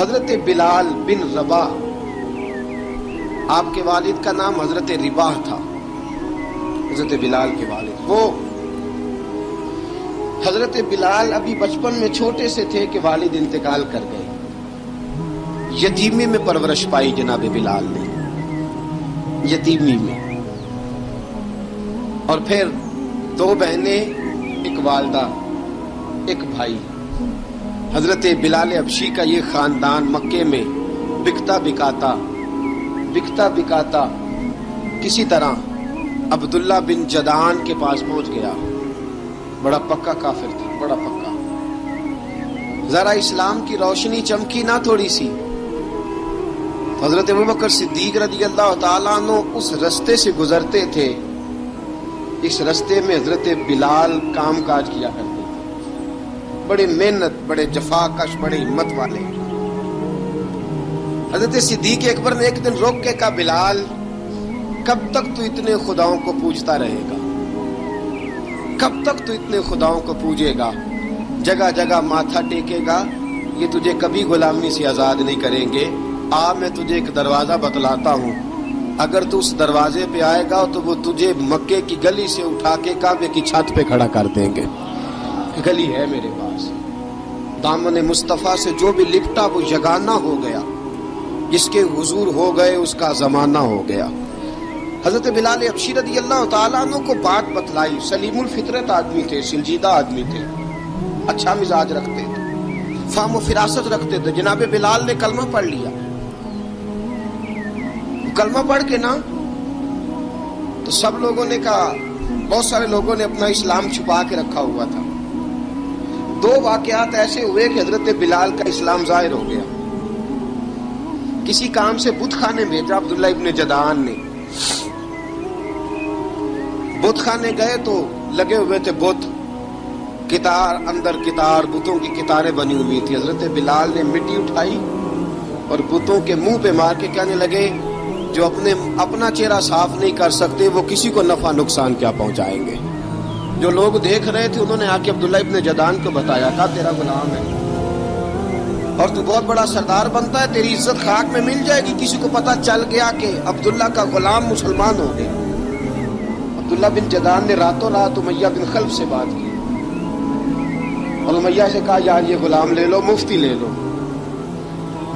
حضرت بلال بن رباح، آپ کے والد کا نام حضرت رباح تھا، حضرت بلال کے والد وہ حضرت بلال ابھی بچپن میں چھوٹے سے تھے کہ والد انتقال کر گئے، یتیمی میں پرورش پائی جناب بلال نے، یتیمی میں، اور پھر دو بہنیں، ایک والدہ، ایک بھائی۔ حضرت بلال حبشی کا یہ خاندان مکے میں بکتا بکاتا کسی طرح عبداللہ بن جدعان کے پاس پہنچ گیا۔ بڑا پکا کافر تھا، بڑا پکا، ذرا اسلام کی روشنی چمکی نہ تھوڑی سی، حضرت ابوبکر صدیق رضی اللہ تعالیٰ عنہ اس رستے سے گزرتے تھے، اس رستے میں حضرت بلال کام کاج کیا کرتے تھے، بڑے محنت، بڑے جفاکش، بڑے ہمت والے۔ حضرت صدیق اکبر نے ایک دن روک کے کہا، بلال کب تک تو اتنے خداؤں کو پوجتا رہے گا، کب تک تو اتنے خداؤں کو پوجے گا، جگہ جگہ ماتھا ٹیکے گا، یہ تجھے کبھی غلامی سے آزاد نہیں کریں گے۔ میں تجھے ایک دروازہ بتلاتا ہوں، اگر تو اس دروازے پہ آئے گا تو وہ تجھے مکے کی گلی سے اٹھا کے کعبے کی چھت پہ کھڑا کر دیں گے۔ گلی ہے میرے پاس، دامن مصطفیٰ سے جو بھی لپٹا وہ یگانہ ہو گیا، جس کے حضور ہو گئے اس کا زمانہ ہو گیا۔ حضرت بلال حبشی رضی اللہ تعالیٰ عنہ کو بات بتلائی، سلیم الفطرت آدمی تھے، سنجیدہ آدمی تھے، اچھا مزاج رکھتے تھے، فہم و فراست رکھتے تھے۔ جناب بلال نے کلمہ پڑھ لیا، کلمہ پڑھ کے نا تو سب لوگوں نے کہا، بہت سارے لوگوں نے اپنا اسلام چھپا کے رکھا ہوا تھا۔ دو واقعات ایسے ہوئے کہ حضرت بلال کا اسلام ظاہر ہو گیا۔ کسی کام سے بت خانے بھیجا عبداللہ ابن جدعان نے، بت خانے گئے تو لگے ہوئے تھے بت، کتار اندر کتار، بتوں کی کتاریں بنی ہوئی تھی۔ حضرت بلال نے مٹی اٹھائی اور بتوں کے منہ پہ مار کے کہنے لگے، جو اپنا چہرہ صاف نہیں کر سکتے وہ کسی کو نفع نقصان کیا پہنچائیں گے۔ جو لوگ دیکھ رہے تھے انہوں نے آ کے عبداللہ ابن جدعان کو بتایا، کہا تیرا غلام ہے اور تو بہت بڑا سردار بنتا ہے، تیری عزت خاک میں مل جائے گی۔ کسی کو پتہ چل گیا کہ عبداللہ کا غلام مسلمان ہو گیا۔ عبداللہ بن جدعان نے راتوں رات امیہ بن خلف سے بات کی اور امیہ سے کہا، یار یہ غلام لے لو، مفتی لے لو۔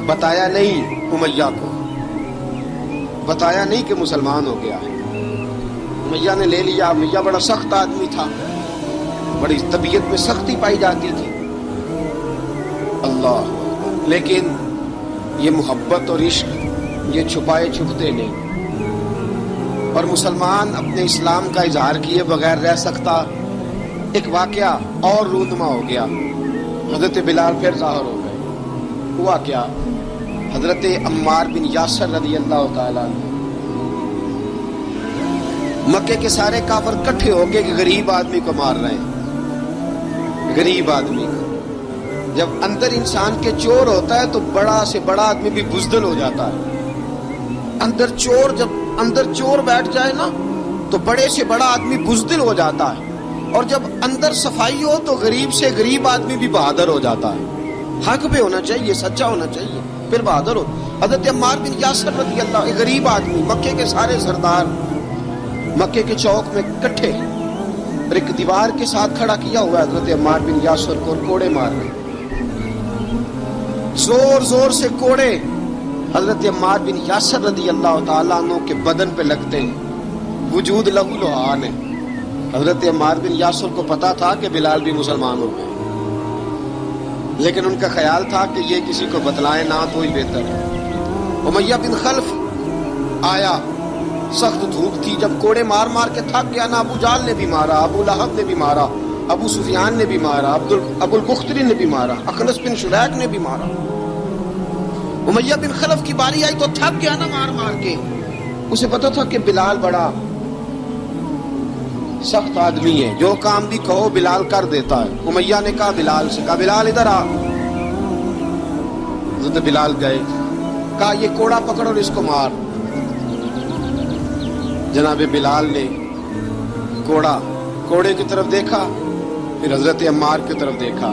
بتایا نہیں امیہ کو، بتایا نہیں کہ مسلمان ہو گیا ہے۔ امیہ نے لے لیا۔ امیہ بڑا سخت آدمی تھا، بڑی طبیعت میں سختی پائی جاتی تھی، اللہ، لیکن یہ محبت اور عشق یہ چھپائے چھپتے نہیں، اور مسلمان اپنے اسلام کا اظہار کیے بغیر رہ سکتا۔ ایک واقعہ اور رونما ہو گیا، حضرت بلال پھر ظاہر ہو گئے۔ ہوا کیا، حضرت عمار بن یاسر رضی اللہ تعالیٰ عنہ، مکے کے سارے کافر کٹھے ہو کے غریب آدمی کو مار رہے ہیں، غریب آدمی کو۔ جب اندر انسان کے چور ہوتا ہے تو بڑا سے بڑا آدمی بھی بزدل ہو جاتا ہے۔ جب اندر چور بیٹھ جائے نا تو بڑے سے بڑا آدمی بزدل ہو جاتا ہے، اور جب اندر صفائی ہو تو غریب سے غریب آدمی بھی بہادر ہو جاتا ہے۔ حق پہ ہونا چاہیے، سچا ہونا چاہیے، پھر بہادر ہو۔ حضرت عمار بن یاسر رضی اللہ، ایک غریب آدمی، مکے کے سارے سردار مکے کے چوک میں کٹھے، اور ایک دیوار کے ساتھ کھڑا کیا ہوا ہے حضرت عمار بن یاسر کو، اور کوڑے مار رہے ہیں، زور زور سے کوڑے حضرت عمار بن یاسر رضی اللہ تعالیٰ عنہ کے بدن پہ لگتے ہیں، وجود لہو لہان ہے۔ حضرت عمار بن یاسر کو پتا تھا کہ بلال بھی مسلمان ہو گئے، لیکن ان کا خیال تھا کہ یہ کسی کو بتلائے نہ تو ہی بہتر ہے۔ امیہ بن خلف آیا، سخت دھوپ تھی، جب کوڑے مار مار کے تھک گیا نا، ابو جال نے بھی مارا، ابو لہب نے بھی مارا، ابو سفیان نے بھی مارا، ابو البختری نے بھی مارا، اخنس بن شریک نے بھی مارا۔ امیہ بن خلف کی باری آئی تو تھک گیا نا مار مار کے، اسے پتا تھا کہ بلال بڑا سخت آدمی ہے، جو کام بھی کہو بلال کر دیتا ہے۔ امیہ نے کہا بلال سے، کہا بلال ادھر آ۔ حضرت بلال گئے، کہا یہ کوڑا پکڑ اور اس کو مار۔ جناب بلال نے کوڑے کی طرف دیکھا، پھر حضرت عمار کی طرف دیکھا،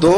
2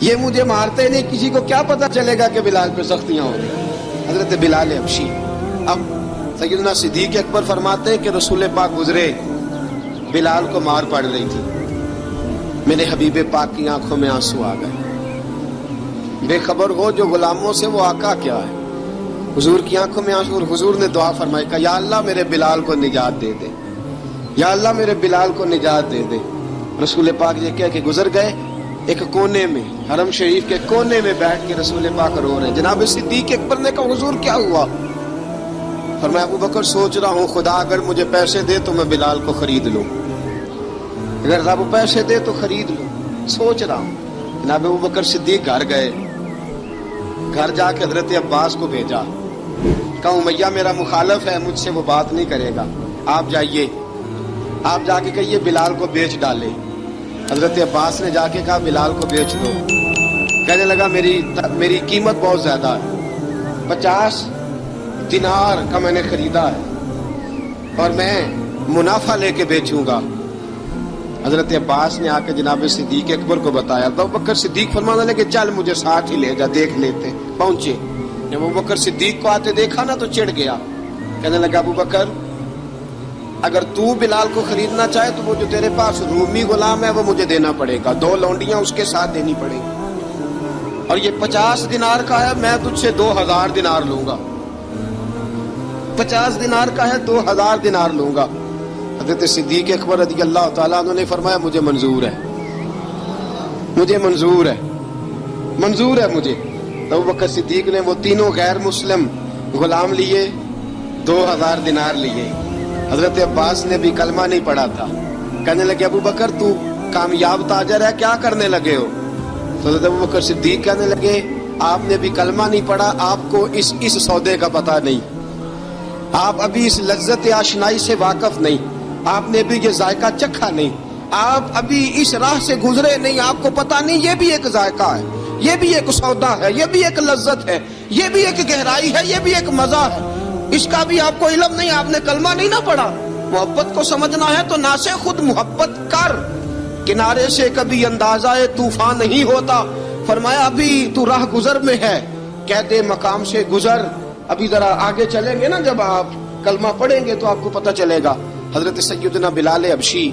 یہ مجھے مارتے نہیں, کسی کو کیا پتا چلے گا کہ بلال پہ سختیاں ہو رہی. حضرت بلال حبشی. اب سیدنا صدیق اکبر فرماتے ہیں کہ رسول پاک گزرے, بلال کو مار پڑ رہی تھی, میرے حبیب پاک کی آنکھوں میں آنسو آ گئے. بے خبر ہو جو غلاموں سے وہ آقا کیا ہے. حضور کی آنکھوں میں آنسو, اور حضور نے دعا فرمائی کہ یا اللہ میرے بلال کو نجات دے دے, یا اللہ میرے بلال کو نجات دے دے. رسول پاک یہ کہہ کے گزر گئے. ایک کونے میں, حرم شریف کے کونے میں بیٹھ کے رسول پاک رو رہے ہیں. جناب صدیق اکبر نے کہا حضور کیا ہوا؟ فرمایا ابو بکر سوچ رہا ہوں خدا اگر مجھے پیسے دے تو میں بلال کو خرید لوں, اگر رب پیسے دے تو خرید لوں, سوچ رہا ہوں. جناب ابو بکر صدیق گھر گئے, گھر جا کے حضرت عباس کو بھیجا, کہا امیہ میرا مخالف ہے, مجھ سے وہ بات نہیں کرے گا, آپ جائیے, آپ جا کے کہیے بلال کو بیچ ڈالے. حضرت عباس نے جا کے کہا بلال کو بیچ دو. کہنے لگا میری قیمت بہت زیادہ ہے, 50 دینار کا میں نے خریدا ہے اور میں منافع لے کے بیچوں گا. حضرت عباس نے آ کے جناب صدیق اکبر کو بتایا تو ابو بکر صدیق فرمانے لگے چل مجھے ساتھ ہی لے جا, دیکھ لیتے. پہنچے, جب ابو بکر صدیق کو آتے دیکھا نا تو چڑھ گیا. کہنے لگا ابو بکر اگر تو بلال کو خریدنا چاہے تو وہ جو تیرے پاس رومی غلام ہے وہ مجھے دینا پڑے گا, 2 لونڈیاں اس کے ساتھ دینی پڑیں گی, اور یہ 50 دینار کا ہے, میں تجھ سے 2000 دینار لوں گا. 50 دینار کا ہے, 2000 دینار لوں گا. حضرت صدیق اکبر رضی اللہ تعالیٰ عنہ نے فرمایا مجھے منظور ہے, مجھے منظور ہے, منظور ہے مجھے. تو ابو بکر صدیق نے وہ تینوں غیر مسلم غلام لیے, 2000 دینار لیے. حضرت عباس نے بھی کلمہ نہیں پڑھا تھا. کہنے لگے ابو بکر تو کامیاب تاجر ہے, کیا کرنے لگے ہو؟ تو حضرت ابو بکر صدیق کہنے لگے آپ نے بھی کلمہ نہیں پڑھا, آپ کو اس سودے کا پتہ نہیں, آپ ابھی اس لذت آشنائی سے واقف نہیں, آپ نے بھی یہ ذائقہ چکھا نہیں, آپ ابھی اس راہ سے گزرے نہیں, آپ کو پتہ نہیں یہ بھی ایک ذائقہ ہے, یہ بھی ایک سودا ہے, یہ بھی ایک لذت ہے, یہ بھی ایک گہرائی ہے, یہ بھی ایک مزہ ہے, اس کا بھی آپ کو علم نہیں, آپ نے کلمہ نہیں نہ پڑھا. محبت کو سمجھنا ہے تو نہ سے خود محبت کر, کنارے سے کبھی اندازہ طوفان نہیں ہوتا. فرمایا ابھی تو راہ گزر میں ہے, کہتے مقام سے گزر, ابھی ذرا آگے چلیں گے نا, جب آپ کلمہ پڑھیں گے تو آپ کو پتہ چلے گا. حضرت سیدنا بلال حبشی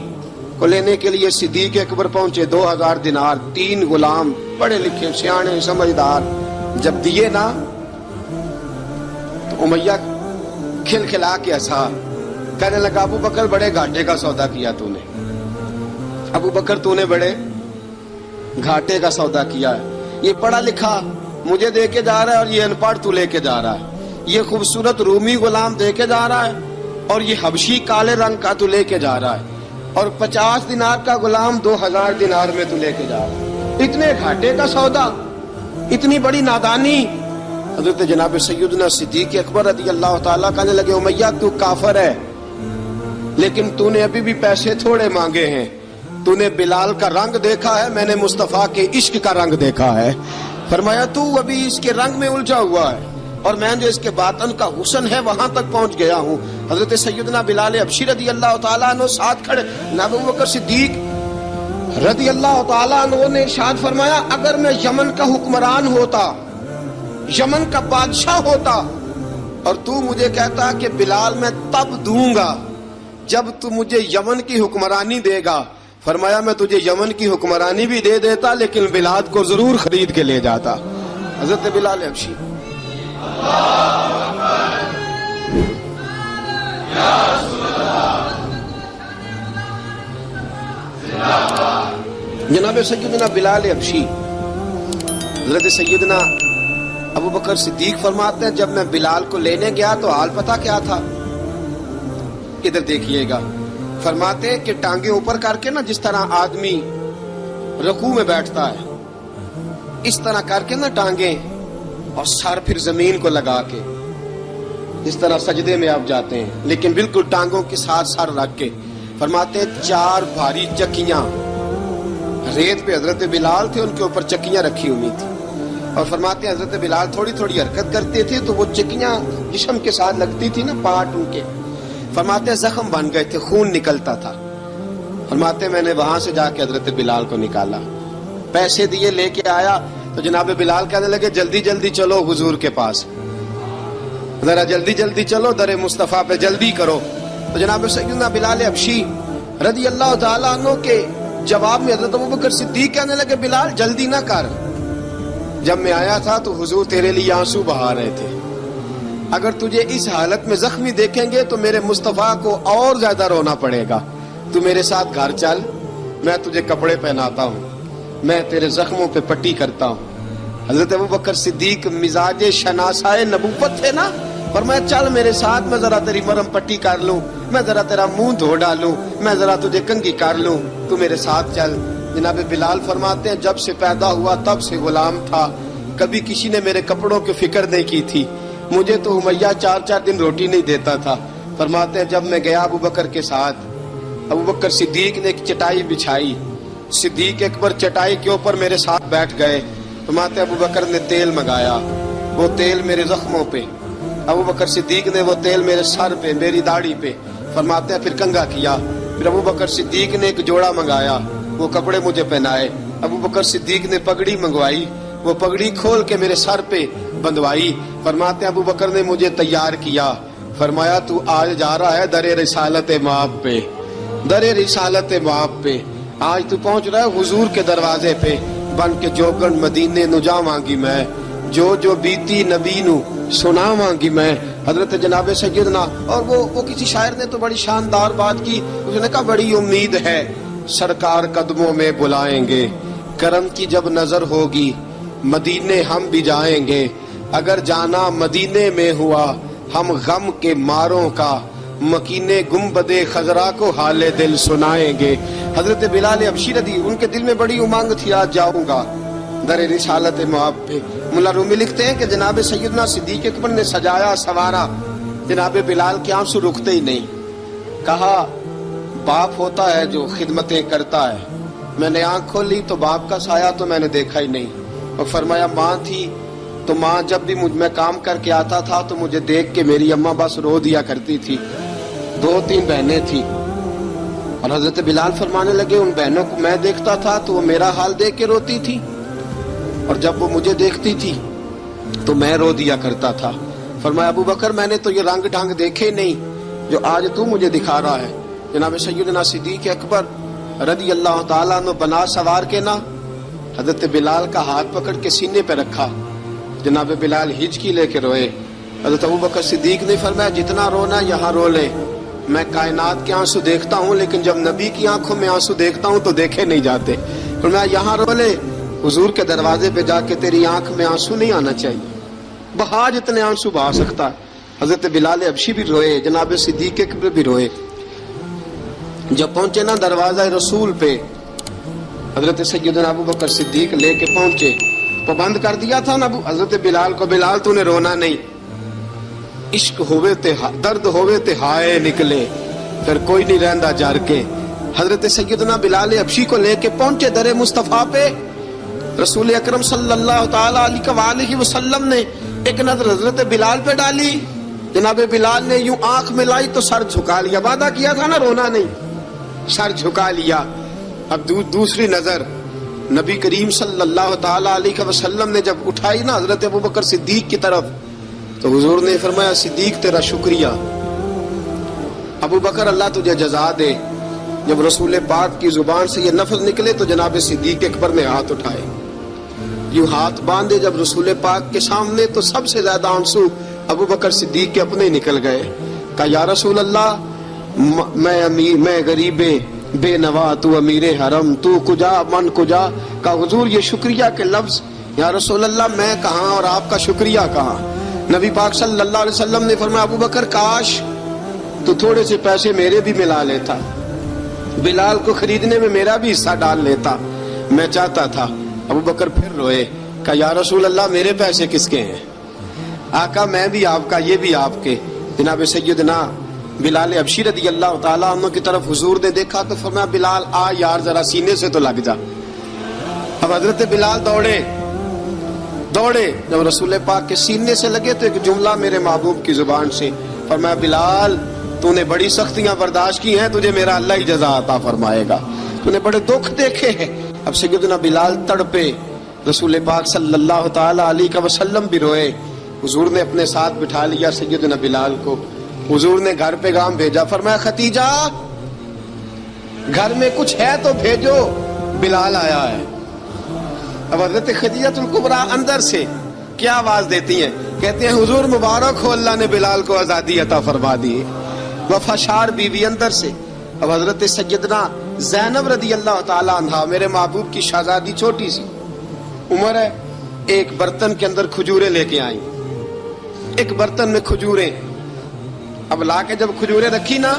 کو لینے کے لیے صدیق اکبر پہنچے, 2000 دینار, 3 غلام پڑھے لکھے سیانے سمجھدار. جب دیے نا تو امیہ کھل کھلا کے ہنسا, کہنے لگا ابو بکر بڑے گھاٹے کا سودا کیا تو نے, ابو بکر تو نے بڑے گھاٹے کا سودا کیا ہے. یہ پڑھا لکھا مجھے دے کے جا رہا ہے اور یہ ان پڑھ تو لے کے جا رہا ہے, یہ خوبصورت رومی غلام دے کے جا رہا ہے اور یہ حبشی کالے رنگ کا تو لے کے جا رہا ہے, اور 50 دینار کا غلام 2000 دینار میں تو لے کے جا رہا ہے. اتنے گھاٹے کا سودا, اتنی بڑی نادانی. حضرت جناب سیدنا صدیق اکبر رضی اللہ تعالیٰ کہنے لگے امیہ تو کافر ہے, لیکن تو نے ابھی بھی پیسے تھوڑے مانگے ہیں, تو نے بلال کا رنگ دیکھا ہے, میں نے مصطفیٰ کے عشق کا رنگ دیکھا ہے. فرمایا تو ابھی اس کے رنگ میں الجھا ہوا ہے, اور میں جو اس کے باطن کا حسن ہے وہاں تک پہنچ گیا ہوں. حضرت سیدنا بلال حبشی رضی اللہ تعالیٰ عنہ ساتھ کھڑے. ابو بکر صدیق رضی اللہ تعالیٰ عنہ نے ارشاد فرمایا اگر میں یمن کا حکمران ہوتا, یمن کا بادشاہ ہوتا, اور تو مجھے کہتا کہ بلال میں تب دوں گا جب تو مجھے یمن کی حکمرانی دے گا, فرمایا میں تجھے یمن کی حکمرانی بھی دے دیتا لیکن بلال کو ضرور خرید کے لے جاتا. حضرت بلال حبشی. جناب سیدنا بلال حبشی, حضرت سیدنا ابو بکر صدیق فرماتے ہیں جب میں بلال کو لینے گیا تو حال پتہ کیا تھا, ادھر دیکھیے گا. فرماتے ہیں کہ ٹانگیں اوپر کر کے نا, جس طرح آدمی رکوع میں بیٹھتا ہے اس طرح کر کے نا ٹانگیں, اور سر پھر زمین کو لگا کے اس طرح سجدے میں آپ جاتے ہیں, لیکن بالکل ٹانگوں کے ساتھ سر رکھ کے. فرماتے ہیں 4 بھاری چکیاں ریت پہ حضرت بلال تھے, ان کے اوپر چکیاں رکھی ہوئی تھی, اور فرماتے ہیں حضرت بلال تھوڑی تھوڑی حرکت کرتے تھے تو وہ چکیاں جسم کے ساتھ لگتی تھی نا, پاٹ ان کے. فرماتے ہیں زخم بن گئے تھے, خون نکلتا تھا. فرماتے ہیں میں نے وہاں سے جا کے حضرت بلال کو نکالا, پیسے دیے لے کے آیا تو جناب بلال کہنے لگے جلدی جلدی چلو حضور کے پاس، ذرا جلدی جلدی چلو، در مصطفیٰ پہ جلدی کرو۔ تو جناب سیدنا بلال حبشی رضی اللہ تعالیٰ عنہ کے جواب میں حضرت ابوبکر صدیق کہنے لگے بلال جلدی نہ کر، جب میں آیا تھا تو حضور تیرے لیے آنسو بہا رہے تھے، اگر تجھے اس حالت میں زخمی دیکھیں گے تو میرے مصطفیٰ کو اور زیادہ رونا پڑے گا، تو میرے ساتھ گھر چل، میں تجھے کپڑے پہناتا ہوں، میں تیرے زخموں پہ پٹی کرتا ہوں۔ حضرت ابوبکر صدیق مزاج شناسائے نبوت تھے نا، فرمایا چل میرے ساتھ، میں ذرا تیری مرہم پٹی کر لوں، میں ذرا تیرا منہ دھو ڈالوں، میں ذرا تجھے کنگھی کر لوں، تو میرے ساتھ چل۔ جناب بلال فرماتے ہیں جب سے پیدا ہوا تب سے غلام تھا، کبھی کسی نے میرے کپڑوں کی فکر نہیں کی تھی، مجھے تو امیہ 4 دن روٹی نہیں دیتا تھا۔ فرماتے ہیں جب میں گیا ابوبکر کے ساتھ، ابوبکر صدیق نے ایک چٹائی بچھائی، صدیق اکبر چٹائی کے اوپر میرے ساتھ بیٹھ گئے۔ فرماتے ہیں ابوبکر نے تیل منگایا، وہ تیل میرے زخموں پہ، ابوبکر صدیق نے وہ تیل میرے سر پہ، میری داڑھی پہ، فرماتے ہیں پھر کنگھا کیا، پھر ابوبکر صدیق نے ایک جوڑا منگایا، وہ کپڑے مجھے پہنائے، ابوبکر صدیق نے پگڑی منگوائی، وہ پگڑی کھول کے میرے سر پہ بندھوائی۔ فرماتے ہیں ابوبکر نے مجھے تیار کیا، فرمایا تو آج جا رہا ہے در رسالت مآب پہ، در رسالت مآب پہ، آج تو پہنچ رہا ہے حضور کے دروازے پہ، بن کے جوگن مدینے نو جا مانگی میں، جو بیتی نبی نو سنا مانگی میں۔ حضرت جناب سیدنا، اور وہ کسی شاعر نے تو بڑی شاندار بات کی، اس نے کہا بڑی امید ہے سرکار قدموں میں بلائیں گے، کرم کی جب نظر ہوگی مدینے ہم بھی جائیں گے، اگر جانا مدینے میں ہوا ہم غم کے ماروں کا، مکینے گنبد خضرا کو حال دل سنائیں گے۔ حضرت بلال حبشی رضی ان کے دل میں بڑی امنگ تھی آج جاؤں گا در رسالت مآب پہ۔ ملا رومی لکھتے ہیں کہ جناب سیدنا صدیق اکبر نے سجایا سوارا، جناب بلال کے آنسو رکتے ہی نہیں۔ کہا باپ ہوتا ہے جو خدمتیں کرتا ہے، میں نے آنکھ کھولی تو باپ کا سایہ تو میں نے دیکھا ہی نہیں، اور فرمایا ماں تھی تو ماں جب بھی میں کام کر کے آتا تھا تو مجھے دیکھ کے میری اماں بس رو دیا کرتی تھی، 2-3 بہنیں تھی، اور حضرت بلال فرمانے لگے ان بہنوں کو میں دیکھتا تھا تو وہ میرا حال دیکھ کے روتی تھی، اور جب وہ مجھے دیکھتی تھی تو میں رو دیا کرتا تھا۔ فرمایا ابوبکر میں نے تو یہ رنگ ڈھنگ دیکھے نہیں جو آج تو مجھے دکھا رہا ہے۔ جناب سیدنا صدیق اکبر رضی اللہ تعالیٰ عنہ بنا سوار کے نا حضرت بلال کا ہاتھ پکڑ کے سینے پہ رکھا، جناب بلال ہچکی لے کے روئے۔ حضرت ابوبکر صدیق نے فرمایا جتنا رونا یہاں رو لے، میں کائنات کے آنسو دیکھتا ہوں لیکن جب نبی کی آنکھوں میں آنسو دیکھتا ہوں تو دیکھے نہیں جاتے۔ فرمایا یہاں رو لے، حضور کے دروازے پہ جا کے تیری آنکھ میں آنسو نہیں آنا چاہیے، بہا جتنے آنسو بہا سکتا۔ حضرت بلال حبشی بھی روئے، جناب صدیق اکبر بھی روئے۔ جب پہنچے نا دروازہ رسول پہ، حضرت سیدنا ابوبکر صدیق لے کے پہنچے، پابند کر دیا تھا نا حضرت بلال کو، بلال تو نے رونا نہیں، عشق ہوئے تے درد ہوئے تے ہائے نکلے، پھر کوئی نہیں رہندا جر کے۔ حضرت سیدنا بلال حبشی کو لے کے پہنچے در مصطفیٰ پہ، رسول اکرم صلی اللہ تعالی علیہ وسلم نے ایک نظر حضرت بلال پہ ڈالی، جناب بلال نے یوں آنکھ ملائی تو سر جھکا لیا، وعدہ کیا تھا نا رونا نہیں، سر جھکا لیا۔ اب دوسری نظر نبی کریم صلی اللہ تعالی علیہ وسلم نے جب اٹھائی نا حضرت ابوبکر صدیق کی طرف، تو حضور نے فرمایا صدیق تیرا شکریہ، ابوبکر اللہ تجھے جزا دے۔ جب رسول پاک کی زبان سے یہ لفظ نکلے تو جناب صدیق اکبر نے ہاتھ اٹھائے، یوں ہاتھ باندھے جب رسول پاک کے سامنے، تو سب سے زیادہ آنسو ابوبکر صدیق کے اپنے نکل گئے۔ کہا یا رسول اللہ میں غریب بے نوا، تو امیر حرم، تو کجا من کجا۔ کہا حضور یہ شکریہ کے لفظ، یا رسول اللہ میں کہاں اور آپ کا شکریہ کہاں۔ نبی پاک صلی اللہ علیہ وسلم نے فرمایا ابوبکر کاش تو تھوڑے سے پیسے میرے بھی ملا لیتا، بلال کو خریدنے میں میرا بھی حصہ ڈال لیتا، میں چاہتا تھا۔ ابوبکر پھر روئے، کہا یا رسول اللہ میرے پیسے کس کے ہیں؟ آقا میں بھی آپ کا، یہ بھی آپ کے۔ جناب سیدنا بلال حبشی رضی اللہ تعالیٰ عنہ کی طرف حضور نے دیکھا تو فرمایا بلال آ یار ذرا سینے سے تو لگ جا۔ اب حضرت بلال دوڑے، جب رسول پاک کے سینے سے لگے تو ایک جملہ میرے محبوب کی زبان سے، فرمایا بلال تو نے بڑی سختیاں برداشت کی ہیں، تجھے میرا اللہ ہی جزا عطا فرمائے گا، تو نے بڑے دکھ دیکھے ہیں، اب سیدنا بلال تڑپے، رسول پاک صلی اللہ تعالی علیہ وسلم بھی روئے. حضور نے اپنے ساتھ بٹھا لیا سیدنا بلال کو. حضور نے گھر پیغام بھیجا، فرمایا ختیجہ گھر میں کچھ ہے تو بھیجو، بلال آیا ہے. اب حضرت خدیجہ الکبریٰ اندر سے کیا آواز دیتی ہیں؟ کہتے ہیں حضور مبارک ہو، اللہ نے بلال کو آزادی عطا فرما دی. وفاشار بیوی اندر سے. اب حضرت سیدنا زینب رضی اللہ تعالی عنہا، میرے محبوب کی شہزادی، چھوٹی سی عمر ہے، ایک برتن کے اندر کھجوریں لے کے آئیں. ایک برتن میں کھجوریں. اب لا کے جب کھجوریں رکھی نا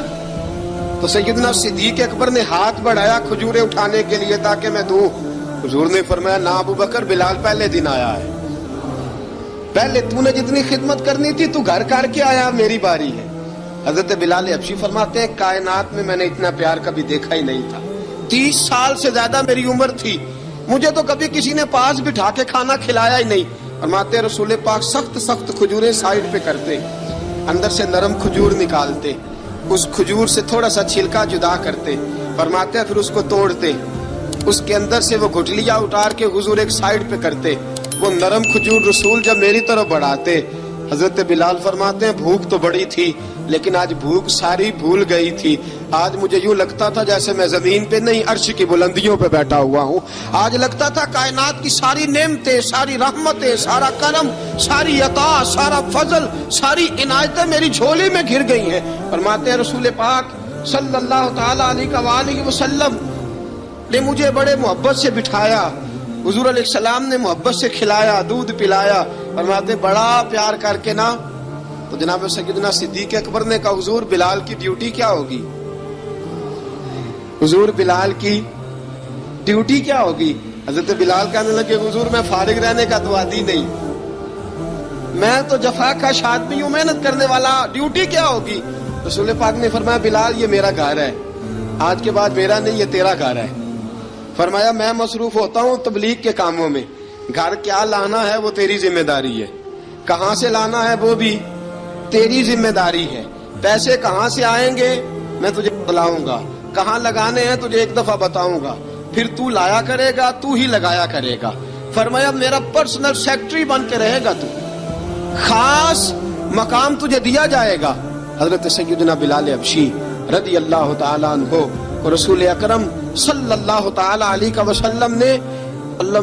تو سیدنا صدیق اکبر نے ہاتھ بڑھایا کھجوریں اٹھانے کے لیے تاکہ میں دوں. حضور نے فرمایا نہ ابو بکر، بلال پہلے دن آیا ہے، پہلے تو نے جتنی خدمت کرنی تھی تو گھر کر کے آیا، میری باری ہے. حضرت بلال حبشی فرماتے ہیں کائنات میں نے اتنا پیار کبھی دیکھا ہی نہیں تھا. 30 سال سے زیادہ میری عمر تھی، مجھے تو کبھی کسی نے پاس بٹھا کے کھانا کھلایا ہی نہیں. فرماتے رسول پاک سخت سخت کھجوریں سائڈ پہ کرتے، اندر سے نرم کھجور نکالتے، اس کھجور سے تھوڑا سا چھلکا جدا کرتے. فرماتے پھر اس کو توڑتے، اس کے اندر سے وہ گٹلیاں اتار کے حضور ایک سائڈ پہ کرتے. وہ نرم کھجور رسول جب میری طرف بڑھاتے، حضرت بلال فرماتے ہیں بھوک تو بڑی تھی لیکن آج بھوک ساری بھول گئی تھی. آج مجھے یوں لگتا تھا جیسے میں زمین پہ نہیں عرش کی بلندیوں پہ بیٹھا ہوا ہوں. آج لگتا تھا کائنات کی ساری نعمتیں، ساری رحمتیں، سارا کرم، ساری عطا، سارا فضل، ساری عنایتیں میری جھولی میں گر گئی ہیں. فرماتے ہیں رسول پاک صلی اللہ تعالی علیہ وسلم نے مجھے بڑے محبت سے بٹھایا، حضور علیہ السلام نے محبت سے کھلایا، دودھ پلایا. فرماتے بڑا پیار کر کے نا تو جناب سیدنا صدیق اکبر نے کہا حضور بلال کی ڈیوٹی کیا ہوگی؟ حضور بلال کی ڈیوٹی کیا ہوگی؟ حضرت بلال کہنے لگے حضور میں فارغ رہنے کا تو عادی نہیں، میں تو جفا کش آدمی ہوں، محنت کرنے والا، ڈیوٹی کیا ہوگی؟ رسول پاک نے فرمایا بلال یہ میرا گھر ہے، آج کے بعد میرا نہیں، یہ تیرا گھر ہے. فرمایا میں مصروف ہوتا ہوں تبلیغ کے کاموں میں، گھر کیا لانا ہے وہ تیری ذمہ داری ہے، کہاں سے لانا ہے وہ بھی تیری ذمہ داری ہے، پیسے کہاں سے آئیں گے میں تجھے بتلاؤں گا، کہاں لگانے ہیں تجھے ایک دفعہ بتاؤں گا، پھر تو لایا کرے گا، تو ہی لگایا کرے گا. فرمایا میرا پرسنل سیکٹری بن کے رہے گا، تو خاص مقام تجھے دیا جائے گا. حضرت سیدنا بلال حبشی رضی اللہ تعالی عنہ کو رسول اکرم صلی اللہ تعالی علیہ وسلم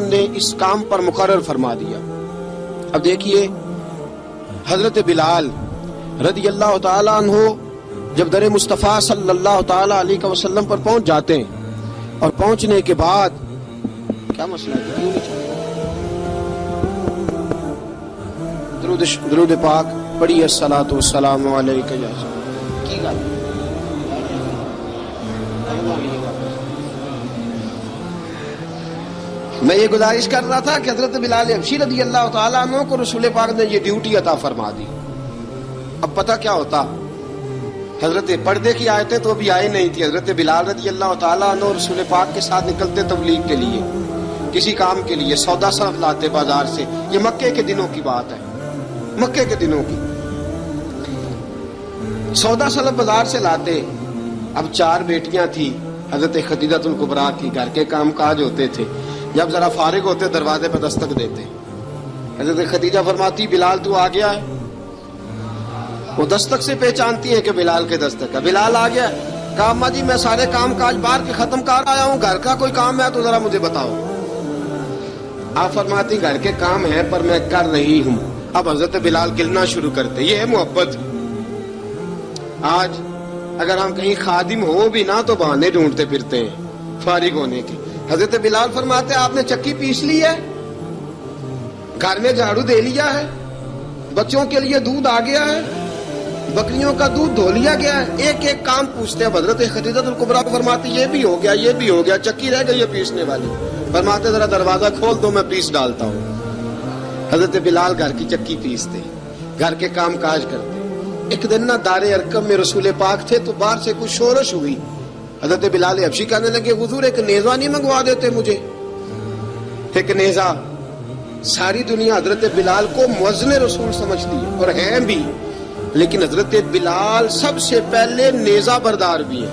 نے اس کام پر مقرر فرما دیا. اب دیکھیے حضرت بلال رضی اللہ تعالی عنہ جب در مصطفیٰ صلی اللہ تعالی علیہ وسلم پر پہنچ جاتے ہیں اور پہنچنے کے بعد کیا مسئلہ ہے؟ درود پاک پڑھیے الصلاۃ والسلام علیک یا کی گل میں یہ گزارش کر رہا تھا کہ حضرت بلال حبشی رضی اللہ تعالیٰ عنہ کو رسول پاک نے یہ ڈیوٹی عطا فرما دی. اب پتہ کیا ہوتا، حضرت پردے کی آیتیں تو ابھی آئی نہیں تھی. حضرت بلال رضی اللہ تعالیٰ عنہ رسول پاک کے ساتھ نکلتے تبلیغ کے لیے، کسی کام کے لیے، سودا صرف لاتے بازار سے. یہ مکے کے دنوں کی بات ہے، مکے کے دنوں کی سودا صرف بازار سے لاتے. اب 4 بیٹیاں تھی حضرت خدیجہ الکبریٰ کی، گھر کے کام کاج ہوتے تھے. جب ذرا فارغ ہوتے دروازے پہ دستک دیتے. حضرت خدیجہ فرماتی بلال تو آ گیا ہے. وہ دستک سے پہچانتی ہیں کہ بلال کے دستک ہے. بلال آ گیا. کہا اماں جی میں سارے کام کاج باہر کے ختم کر آیا ہوں، گھر کا کوئی کام ہے تو ذرا مجھے بتاؤ. آپ فرماتی گھر کے کام ہے پر میں کر رہی ہوں. اب حضرت بلال گلنا شروع کرتے. یہ ہے محبت. آج اگر ہم کہیں خادم ہو بھی نہ تو بہانے ڈھونڈتے پھرتے ہیں فارغ ہونے کے. حضرت بلال فرماتے آپ نے چکی پیس لی ہے، گھر میں جھاڑو دے لیا ہے، بچوں کے لیے دودھ آ گیا ہے، بکریوں کا دودھ دھو لیا گیا ہے. ایک ایک کام پوچھتے ہیں. حضرت خدیجہ الکبریٰ فرماتی یہ بھی ہو گیا، یہ بھی ہو گیا، چکی رہ گئی ہے پیسنے والی. فرماتے ذرا دروازہ کھول دو میں پیس ڈالتا ہوں. حضرت بلال گھر کی چکی پیستے، گھر کے کام کاج کرتے. ایک دن نہ دار ارقم میں رسول پاک تھے تو باہر سے کچھ شورش ہوئی. حضرت بلال حبشی کہنے لگے حضور ایک نیزہ نہیں منگوا دیتے مجھے؟ ایک نیزہ. ساری دنیا حضرت بلال کو مؤذن رسول سمجھتی ہے اور ہیں بھی، لیکن حضرت بلال سب سے پہلے نیزہ بردار بھی ہے.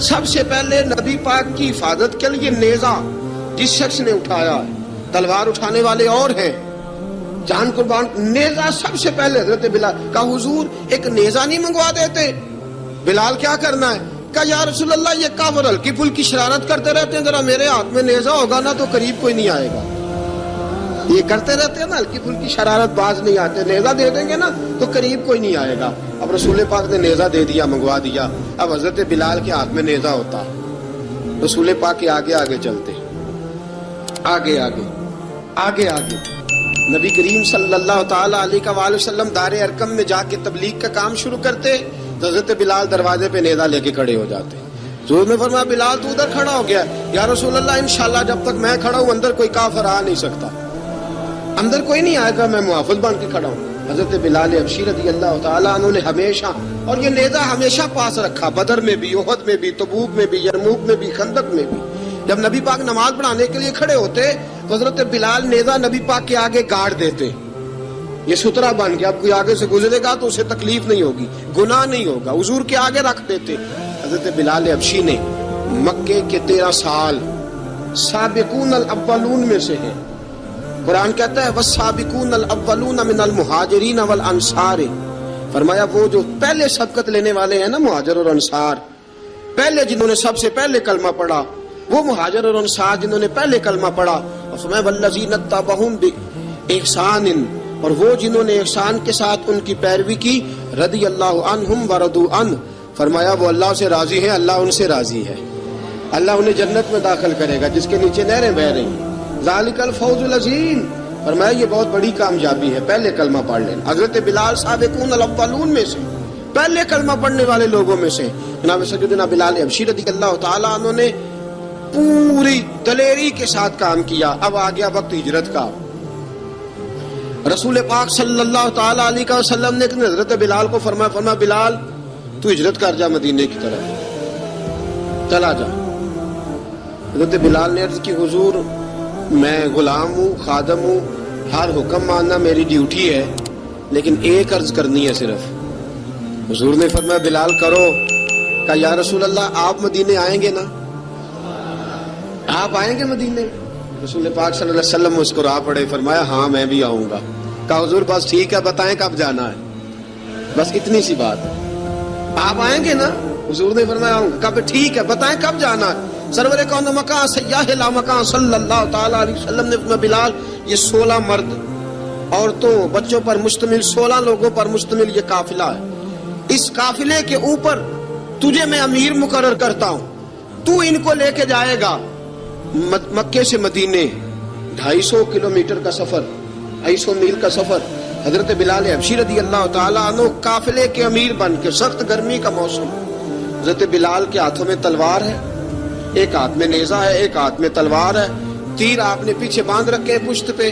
سب سے پہلے نبی پاک کی حفاظت کے لیے نیزہ جس شخص نے اٹھایا ہے، تلوار اٹھانے والے اور ہیں، جان قربان۔ نیزہ سب سے پہلے حضرت بلال کا، حضور ایک نیزہ نہیں منگوا دیتے؟ بلال کیا کرنا ہے؟ کہا یا رسول اللہ یہ کافر ہلکی پھلکی شرارت کرتے رہتے ہیں، ذرا میرے ہاتھ میں نیزہ ہوگا نا تو قریب کوئی نہیں آئے گا۔ یہ کرتے رہتے ہیں نا ہلکی پھلکی شرارت، باز نہیں آتے، نیزہ دے دیں گے نا تو قریب کوئی نہیں آئے گا۔ اب رسول پاک نے نیزہ دے دیا، منگوا دیا۔ اب حضرت بلال کے ہاتھ میں نیزہ ہوتا، رسول پاک کے آگے آگے چلتے، آگے آگے آگے آگے نبی کریم صلی اللہ تعالی علیہ وآلہ وسلم دار ارقم میں جا کے تبلیغ کا کام شروع کرتے، حضرت بلال دروازے پہ نیزہ لے کے کھڑے ہو جاتے۔ حضور نے فرمایا بلال تو ادھر کھڑا ہو گیا، یا رسول اللہ انشاءاللہ جب تک میں کھڑا ہوں اندر کوئی کافر آ نہیں سکتا، اندر کوئی نہیں آئے گا، میں محافظ بن کے کھڑا ہوں۔ حضرت بلال حبشی رضی اللہ تعالیٰ عنہ نے ہمیشہ، اور یہ نیزہ ہمیشہ پاس رکھا، بدر میں بھی، احد میں بھی، تبوک میں بھی، یرموک میں بھی، خندق میں بھی۔ جب نبی پاک نماز پڑھانے کے لیے کھڑے ہوتے تو حضرت بلال نیزہ نبی پاک کے آگے گاڑ دیتے، یہ سترا بن گیا، اب کوئی آگے سے گزرے گا تو اسے تکلیف نہیں ہوگی، گناہ نہیں ہوگا، حضور کے آگے رکھ دیتے۔ حضرت بلال حبشی نے مکے کے 13 سال سابقون الاولون میں سے ہیں۔ قرآن کہتا ہے والسابقون الاولون من المہاجرین والانصار، فرمایا وہ جو پہلے سبقت لینے والے ہیں نا مہاجر اور انصار، پہلے جنہوں نے سب سے پہلے کلمہ پڑھا، وہ مہاجر اور انصار جنہوں نے پہلے کلمہ پڑھا، اور فرمایا والذین اتبعوہم بإحسان، اور وہ جنہوں نے احسان کے ساتھ ان کی پیروی کی، رضی اللہ عنہم ورضوا عنہ، فرمایا وہ اللہ سے راضی ہیں، اللہ ان سے راضی ہے، اللہ انہیں جنت میں داخل کرے گا جس کے نیچے نہریں بہ رہی ہیں۔ ذالک الفوز العظیم، فرمایا یہ بہت بڑی کامیابی ہے، پہلے کلمہ پڑھ لینا۔ حضرت بلال سابقون الاولون میں سے، پہلے کلمہ پڑھنے والے لوگوں میں سے۔ جناب سیدنا بلال حبشی رضی اللہ تعالیٰ عنہ نے پوری دلیری کے ساتھ کام کیا۔ اب آ گیا وقت ہجرت کا۔ رسول پاک صلی اللہ تعالیٰ علیہ وسلم نے حضرت بلال کو فرمایا بلال تو ہجرت کر جا مدینے کی طرف، چلا جا۔ حضرت بلال نے عرض کی حضور میں غلام ہوں، خادم ہوں، ہر حکم ماننا میری ڈیوٹی ہے، لیکن ایک عرض کرنی ہے صرف۔ حضور نے فرمایا بلال کرو۔ کہا یا رسول اللہ آپ مدینے آئیں گے نا؟ آپ آئیں گے مدینے؟ رسول پاک صلی اللہ علیہ وسلم مسکرا پڑے، فرمایا ہاں میں بھی آؤں گا۔ کہا حضور بس ٹھیک ہے، بتائیں کب جانا ہے، بس اتنی سی بات ہے، آپ آئیں گے نا؟ حضور نے فرمایا آؤں گا۔ کہا ٹھیک ہے، بتائیں کب جانا ہے۔ سرور کون مکان سیاح لا مکان صلی اللہ تعالی علیہ وسلم نے فرمایا بلال یہ 16 مرد عورتوں بچوں پر مشتمل، 16 لوگوں پر مشتمل یہ قافلہ ہے، اس قافلے کے اوپر تجھے میں امیر مقرر کرتا ہوں، تو ان کو لے کے جائے گا مکے سے مدینے، 250 کلومیٹر کا سفر، 250 میل کا سفر۔ حضرت بلال حبشی رضی اللہ تعالیٰ عنہ قافلے کے امیر بن کے، سخت گرمی کا موسم، حضرت بلال کے ہاتھوں میں تلوار ہے، ایک ہاتھ میں نیزہ ہے، ایک ہاتھ میں تلوار ہے، تیر آپ نے پیچھے باندھ رکھے پشت پہ،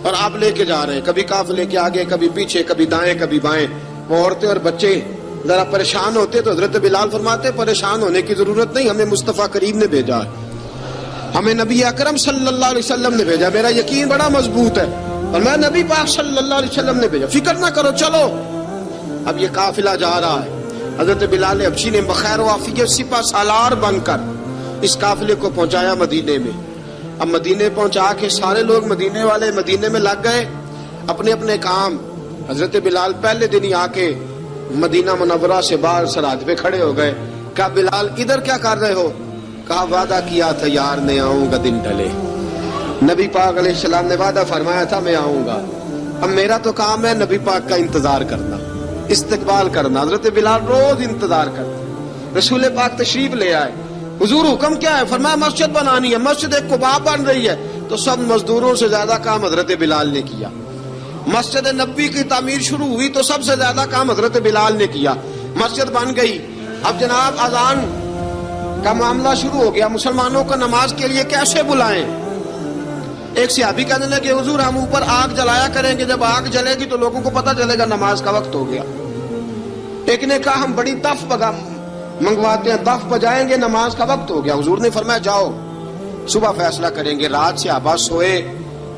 اور آپ لے کے جا رہے ہیں، کبھی قافلے کے آگے، کبھی پیچھے، کبھی دائیں کبھی بائیں۔ وہ عورتیں اور بچے ذرا پریشان ہوتے تو حضرت بلال فرماتے پریشان ہونے کی ضرورت نہیں، ہمیں مصطفیٰ کریم نے بھیجا ہے، ہمیں نبی اکرم صلی اللہ علیہ وسلم نے بھیجا، میرا یقین بڑا مضبوط ہے، اور میں نبی پاک صلی اللہ علیہ وسلم نے بھیجا، فکر نہ کرو چلو۔ اب یہ قافلہ جا رہا ہے، حضرت بلال حبشی نے بخیر و عافیت سپہ سالار بن کر اس قافلے کو پہنچایا مدینے میں۔ اب مدینے پہنچا کے سارے لوگ مدینے والے مدینے میں لگ گئے اپنے اپنے کام۔ حضرت بلال پہلے دن ہی آ کے مدینہ منورہ سے باہر سرحد پہ کھڑے ہو گئے۔ کہا بلال ادھر کیا کر رہے ہو؟ کہا وعدہ کیا تھا یار نے آؤں گا دن ڈلے، نبی پاک علیہ السلام نے وعدہ فرمایا تھا میں آؤں گا، اب میرا تو کام ہے نبی پاک کا انتظار کرنا، استقبال کرنا۔ حضرت بلال روز انتظار کرتے، رسول پاک تشریف لے آئے، حضور حکم کیا ہے؟ فرمایا مسجد بنانی ہے، مسجد قباء بن رہی ہے، تو سب مزدوروں سے زیادہ کام حضرت بلال نے کیا۔ مسجد نبوی کی تعمیر شروع ہوئی تو سب سے زیادہ کام حضرت بلال نے کیا، مسجد بن گئی۔ اب جناب اذان کا معاملہ شروع ہو گیا، مسلمانوں کو نماز کے لیے کیسے بلائیں؟ ایک صحابی کہنے لگے حضور ہم اوپر آگ جلایا کریں گے، جب آگ جلے گی تو لوگوں کو پتہ چلے گا نماز کا وقت ہو گیا۔ ایک نے کہا ہم بڑی دف منگواتے ہیں، دف بجائیں گے، نماز کا وقت ہو گیا۔ حضور نے فرمایا جاؤ صبح فیصلہ کریں گے۔ رات سے صحابہ سوئے،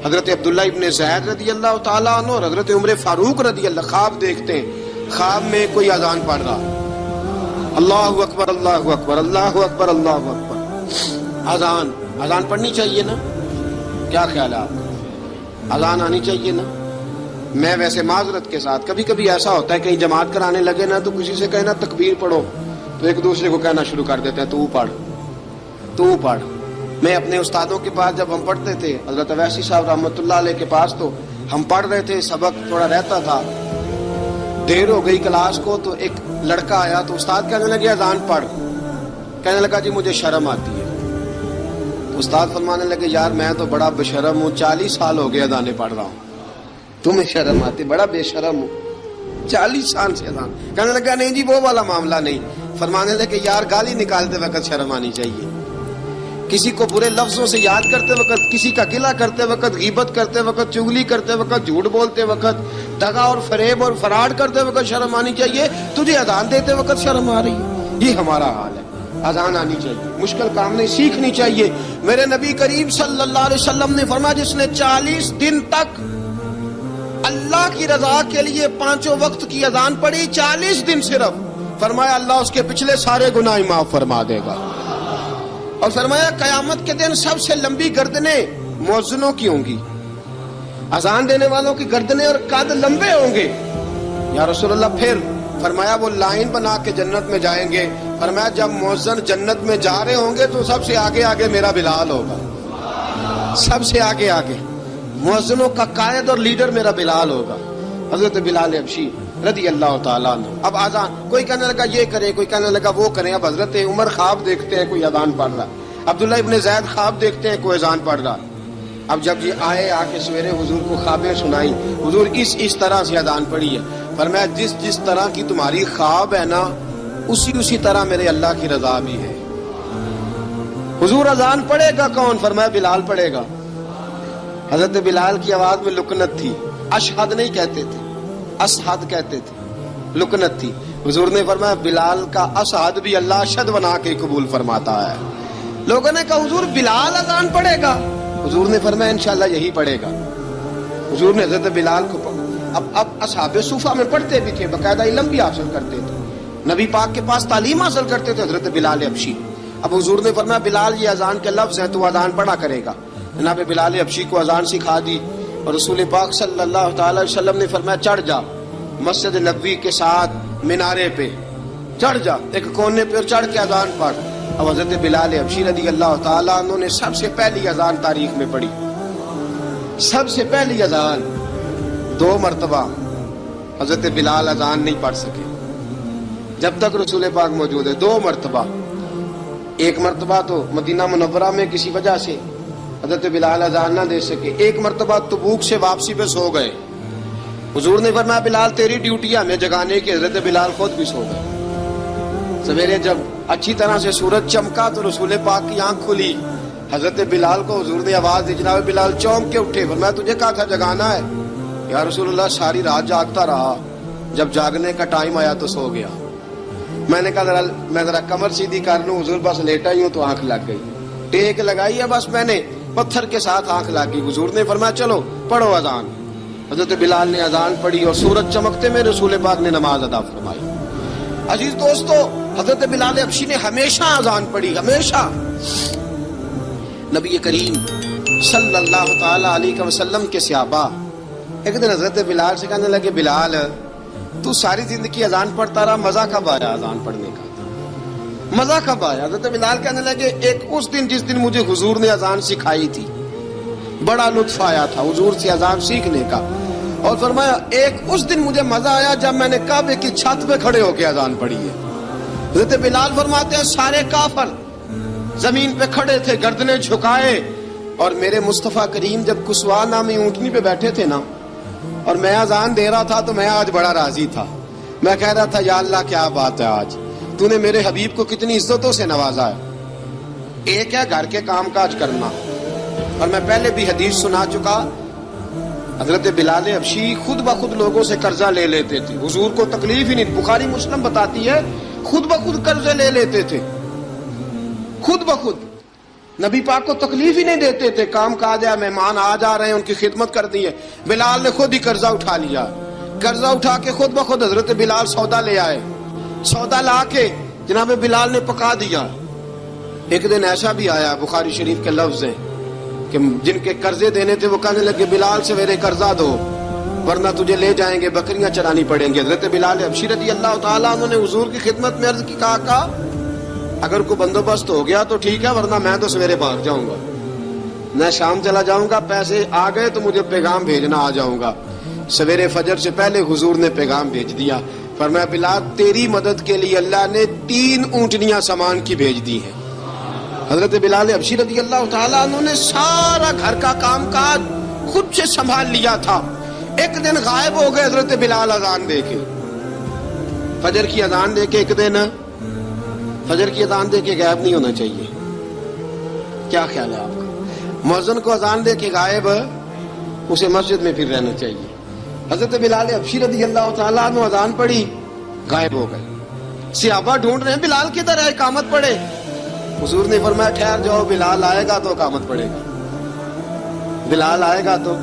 حضرت عبداللہ ابن زید رضی اللہ تعالیٰ عنہ اور حضرت عمر فاروق رضی اللہ خواب دیکھتے ہیں، خواب میں کوئی اذان پڑھ رہا، اللہ اکبر اللہ اکبر اللہ اکبر اللہ اکبر، اذان اذان پڑھنی چاہیے نا؟ کیا خیال ہے آپ؟ اذان آنی چاہیے نا؟ میں ویسے معذرت کے ساتھ کبھی کبھی ایسا ہوتا ہے کہیں جماعت کرانے لگے نا تو کسی سے کہنا تکبیر پڑھو تو ایک دوسرے کو کہنا شروع کر دیتے ہیں تو پڑھ. میں اپنے استادوں کے پاس جب ہم پڑھتے تھے حضرت اویسی صاحب رحمۃ اللہ علیہ کے پاس تو ہم پڑھ رہے تھے, سبق تھوڑا رہتا تھا, دیر ہو گئی کلاس کو تو ایک لڑکا آیا تو استاد کہنے لگے اذان پڑھ. کہنے لگا جی مجھے شرم آتی ہے. استاد فرمانے لگے یار میں تو بڑا بشرم ہوں, 40 سال ہو گئے اذانیں پڑھ رہا ہوں, تمہیں شرم آتی؟ بڑا بے شرم ہوں, 40 سال سے اذان. کہنے لگا نہیں جی وہ والا معاملہ نہیں. فرمانے لگے یار گالی نکالتے وقت شرم آنی چاہیے, کسی کو برے لفظوں سے یاد کرتے وقت, کسی کا گلہ کرتے وقت, غیبت کرتے وقت, چغلی کرتے وقت, جھوٹ بولتے وقت, دغا اور فریب اور فراڈ کرتے وقت شرم آنی چاہیے. تجھے اذان دیتے وقت شرم آ رہی ہے. یہ ہمارا حال ہے. اذان آنی چاہیے, مشکل کام نہیں, سیکھنی چاہیے. میرے نبی کریم صلی اللہ علیہ وسلم نے فرمایا جس نے 40 دن تک اللہ کی رضا کے لیے 5 وقت کی اذان پڑھی, 40 دن صرف, فرمایا اللہ اس کے پچھلے سارے گناہ معاف فرما دے گا. اور فرمایا قیامت کے دن سب سے لمبی گردنیں مؤذنوں کی ہوں گی, اذان دینے والوں کی گردنیں اور قد لمبے ہوں گے. یا رسول اللہ پھر؟ فرمایا وہ لائن بنا کے جنت میں جائیں گے. فرمایا جب مؤذن جنت میں جا رہے ہوں گے تو سب سے آگے آگے میرا بلال ہوگا, سب سے آگے آگے مؤذنوں کا قائد اور لیڈر میرا بلال ہوگا, حضرت بلال حبشی رضی اللہ تعالیٰ عنہ. اب اذان کوئی کہنے لگا یہ کریں, کوئی کہنے لگا وہ کریں. اب حضرت عمر خواب دیکھتے ہیں کوئی اذان پڑھ رہا, عبداللہ ابن زید خواب دیکھتے ہیں کوئی اذان پڑھ رہا. اب جب یہ آئے آ کے سویرے حضور کو خوابیں سنائی, حضور اس طرح سے اذان پڑھی ہے. فرمایا جس طرح کی تمہاری خواب ہے نا اسی طرح میرے اللہ کی رضا بھی ہے. حضور اذان پڑھے گا کون؟ فرمایا بلال پڑھے گا. حضرت بلال کی آواز میں لکنت تھی, اشہد نہیں کہتے تھے, اسحد کہتے تھے, لکنت تھی. حضور نے فرمایا بلال کا اسحد بھی اللہ اشہد بنا کے قبول فرماتا ہے. لوگوں نے کہا حضور بلال اذان پڑھے گا؟ حضور نے فرمایا انشاءاللہ یہی پڑھے گا. حضور نے حضرت بلال کو اب اصحاب صوفہ میں پڑھتے بھی تھے, باقاعدہ علم بھی حاصل کرتے تھے, نبی پاک کے پاس تعلیم حاصل کرتے تھے حضرت بلال حبشی. اب حضور نے فرمایا بلال یہ اذان کے لفظ ہیں تو اذان پڑھا کرے گا. جناب بلال حبشی کو اذان سکھا دی اور رسول پاک صلی اللہ تعالی وسلم نے فرمایا چڑھ جا مسجد نبوی کے ساتھ مینارے پہ, چڑھ جا ایک کونے پہ اور چڑھ کے اذان پڑھ. اب حضرت بلال حبشی رضی اللہ تعالیٰ عنہ نے سب سے پہلی اذان تاریخ میں پڑھی, سب سے پہلی اذان. 2 مرتبہ حضرت بلال اذان نہیں پڑھ سکے جب تک رسول پاک موجود ہے. 2 مرتبہ, ایک مرتبہ تو مدینہ منورہ میں کسی وجہ سے حضرت بلال اذان نہ دے سکے, ایک مرتبہ تبوک سے واپسی پہ سو گئے. حضور نے فرمایا بلال تیری ڈیوٹی ہمیں جگانے کی. حضرت بلال خود بھی سو گئے. سویرے جب اچھی طرح سے سورج چمکا تو رسول پاک کی آنکھ کھلی. حضرت بلال کو حضور نے آواز دی, جناب بلال چونک کے اٹھے. فرمایا تجھے کہا تھا جگانا ہے. یا رسول اللہ ساری رات جاگتا رہا, جب جاگنے کا ٹائم آیا تو سو گیا. میں نے کہا میں ذرا کمر سیدھی کر لوں. حضور بس لیٹا ہی ہوں تو آنکھ لگ گئی, ٹیک لگائی ہے بس میں نے, پتھر کے ساتھ آنکھ لگ گئی. حضور نے فرمایا چلو پڑھو اذان. حضرت بلال نے اذان پڑھی اور سورج چمکتے میں رسول پاک نے نماز ادا فرمائی. عزیز دوستو حضرت بلال حبشی نے ہمیشہ اذان پڑھی, ہمیشہ. نبی کریم صلی اللہ تعالی علیہ وسلم کے صحابہ ایک دن حضرت بلال سے کہنے لگے بلال تو ساری زندگی اذان پڑھتا رہا, مزہ کب آیا اذان پڑھنے کا, مزہ کب آیا؟ حضرت بلال کہنے لگے ایک اس دن جس دن مجھے حضور نے اذان سکھائی تھی بڑا لطف آیا تھا حضور سے اذان سیکھنے کا. اور فرمایا ایک اس دن مجھے مزہ آیا جب میں نے کعبے کی چھت پہ کھڑے ہو کے اذان پڑھی ہے. حضرت بلال فرماتے ہیں سارے کافر زمین پہ کھڑے تھے گردنیں جھکائے, اور میرے مصطفیٰ کریم جب کسوا نامی اونٹنی پہ بیٹھے تھے نا اور میں اذان دے رہا تھا تو میں آج بڑا راضی تھا. میں کہہ رہا تھا یا اللہ کیا بات ہے, آج تو نے میرے حبیب کو کتنی عزتوں سے نوازا ہے. ایک ہے گھر کے کام کاج کرنا, اور میں پہلے بھی حدیث سنا چکا, حضرت بلال حبشی خود بخود لوگوں سے قرضہ لے لیتے تھے, حضور کو تکلیف ہی نہیں. بخاری مسلم بتاتی ہے خود بخود قرضے لے لیتے تھے, خود بخود. نبی پاک کو تکلیف ہی نہیں دیتے تھے. کام کاج ہے, مہمان آ جا رہے ہیں, ان کی خدمت کرنی ہے. بلال نے خود ہی قرضہ اٹھا لیا, قرضہ اٹھا کے خود بخود حضرت بلال سودا لے آئے. سودا لا کے جناب بلال نے پکا دیا. ایک دن ایسا بھی آیا، بخاری شریف کے لفظ ہیں کہ جن کے قرضے دینے تھے وہ کہنے لگے بلال سویرے قرضہ دو ورنہ تجھے لے جائیں گے، بکریاں چرانی پڑیں گے۔ حضرت بلال حبشی رضی اللہ تعالیٰ عنہ نے حضور کی خدمت میں عرض کی، کہا اگر کوئی بندوبست ہو گیا تو ٹھیک ہے ورنہ میں تو سویرے بھاگ جاؤں گا، میں شام چلا جاؤں گا، پیسے آ گئے تو مجھے پیغام بھیجنا، آ جاؤں گا۔ سویرے فجر سے پہلے حضور نے پیغام بھیج دیا، فرمایا بلال تیری مدد کے لیے اللہ نے 3 اونٹنیاں سامان کی بھیج دی ہیں۔ حضرت بلال حبشی رضی اللہ تعالیٰ عنہ نے سارا گھر کا کام کاج خود سے سنبھال لیا تھا۔ ایک دن غائب ہو گئے حضرت بلال اذان دے کے، فجر کی اذان دے کے، ایک دن فجر کی اذان دے کے غائب نہیں ہونا چاہیے، کیا خیال ہے آپ کا؟ مؤذن کو اذان دے کے غائب، اسے مسجد میں پھر رہنا چاہیے۔ حضرت بلال حبشی رضی اللہ تعالیٰ عنہ اذان پڑھی، غائب ہو گئے، صحابہ ڈھونڈ رہے ہیں بلال کدھر ہے، اقامت پڑھے۔ حضور نے فرمایا ٹھہر جاؤ، بلال آئے گا تو اقامت پڑھے گا، بلال آئے گا تو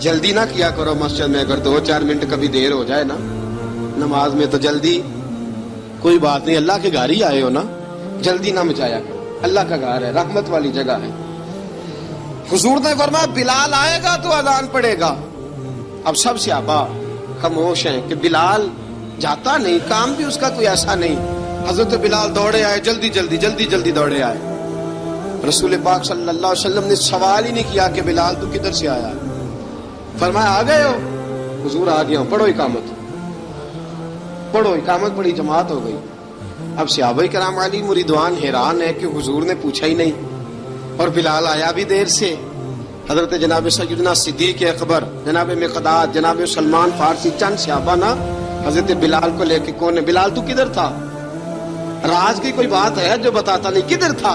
جلدی نہ کیا کرو مسجد میں، اگر 2-4 منٹ کبھی دیر ہو جائے نا نماز میں تو جلدی کوئی بات نہیں، اللہ کے گھر ہی آئے ہو نا، جلدی نہ مچایا کرو، اللہ کا گھر ہے، رحمت والی جگہ ہے۔ حضور نے فرمایا بلال آئے گا تو اذان پڑے گا۔ اب سب صحابہ خاموش ہیں کہ بلال جاتا نہیں، کام بھی اس کا کوئی ایسا نہیں۔ حضرت بلال دوڑے آئے، جلدی دوڑے آئے۔ رسول پاک صلی اللہ علیہ وسلم نے سوال ہی نہیں کیا کہ بلال تو کدھر سے آیا، فرمایا آ گئے ہو؟ حضور آ گیا ہوں، پڑھو اقامت پڑھی، جماعت ہو گئی۔ اب صحابہ کرام علی مریدوان حیران ہے کہ حضور نے پوچھا ہی نہیں اور بلال آیا بھی دیر سے۔ حضرت جناب سیدنا صدیق اکبر، جناب مقداد، جناب سلمان فارسی، چند صحابہ نا حضرت بلال کو لے کے، کون ہے بلال تو کدھر تھا؟ راز کی کوئی بات ہے جو بتاتا نہیں، کدھر تھا؟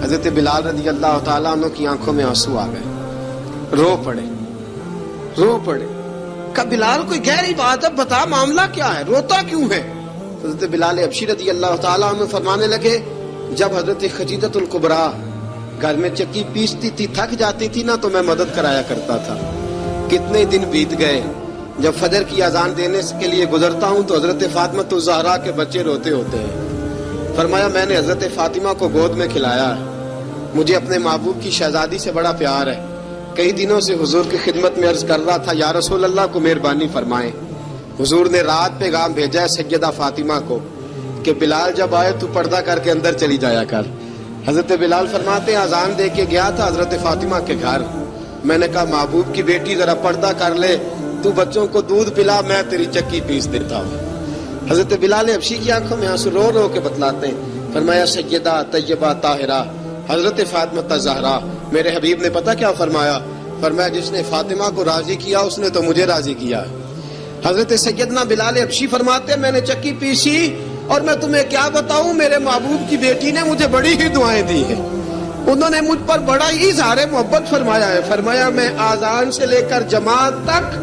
حضرت بلال رضی اللہ تعالیٰ عنہ کی آنکھوں میں آنسو آ گئے، رو پڑے۔ کہ بلال کوئی گہری بات ہے، بتا معاملہ کیا ہے، روتا کیوں ہے؟ حضرت بلال حبشی رضی اللہ تعالیٰ عنہ فرمانے لگے جب حضرت خدیجہ الکبریٰ گھر میں چکی پیستی تھی، تھک جاتی تھی نا تو میں مدد کرایا کرتا تھا۔ کتنے دن بیت گئے، جب فجر کی اذان دینے کے لیے گزرتا ہوں تو حضرت فاطمہ الزہرا کے بچے روتے ہوتے ہیں۔ فرمایا میں نے حضرت فاطمہ کو گود میں کھلایا ہے، مجھے اپنے محبوب کی شہزادی سے بڑا پیار ہے۔ کئی دنوں سے حضور کی خدمت میں عرض کر رہا تھا یا رسول اللہ کو مہربانی فرمائیں۔ حضور نے رات پیغام بھیجا ہے سیدہ فاطمہ کو کہ بلال جب آئے تو پردہ کر کے اندر چلی جایا کر۔ حضرت بلال فرماتے ہیں اذان دے کے گیا تھا حضرت فاطمہ کے گھر، میں نے کہا محبوب کی بیٹی ذرا پردہ کر لے، تو بچوں کو دودھ پلا، میں تیری چکی پیس دیتا ہوں۔ حضرت بلال حبشی کی آنکھوں میں آنسو رو رو کے بتلاتے ہیں، فرمایا سیدہ طیبہ طاہرہ حضرت فاطمہ الزہرا، میرے حبیب نے پتہ کیا فرمایا؟ فرمایا جس نے فاطمہ کو راضی کیا اس نے تو مجھے راضی کیا۔ حضرت سیدنا بلال حبشی فرماتے ہیں میں نے چکی پیسی اور میں تمہیں کیا بتاؤں، میرے محبوب کی بیٹی نے مجھے بڑی ہی دعائیں دی ہیں، انہوں نے مجھ پر بڑا ہی اظہار محبت فرمایا ہے۔ فرمایا میں آذان سے لے کر جماعت تک